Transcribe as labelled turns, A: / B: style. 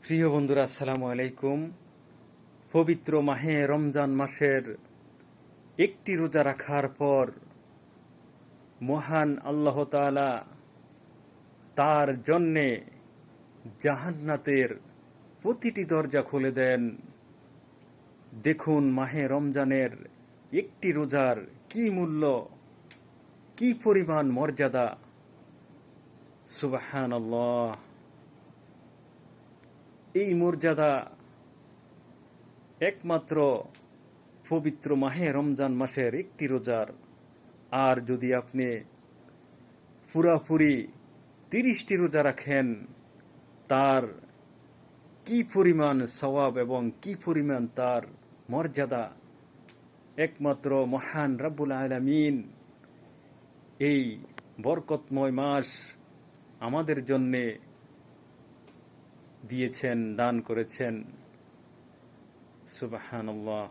A: প্রিয় বন্ধুরা, আসসালামু আলাইকুম। পবিত্র মাহে রমজান মাসের একটি রোজা রাখার পর মহান আল্লাহ তাআলা তার জন্যে জান্নাতের প্রতিটি দরজা খুলে দেন। দেখুন মাহে রমজানের একটি রোজার কি মূল্য, কি পরিমাণ মর্যাদা। সুবহানাল্লাহ। এই মর্যাদা একমাত্র পবিত্র মাহে রমজান মাসের একটি রোজার। আর যদি আপনি পুরাপুরি 30টি রোজা রাখেন, তার কি পরিমাণ সওয়াব এবং কি পরিমাণ তার মর্যাদা একমাত্র মহান রব্বুল আলামিন এই বরকতময় মাস আমাদের জন্যে দিয়েছেন, দান করেছেন। সুবহানাল্লাহ।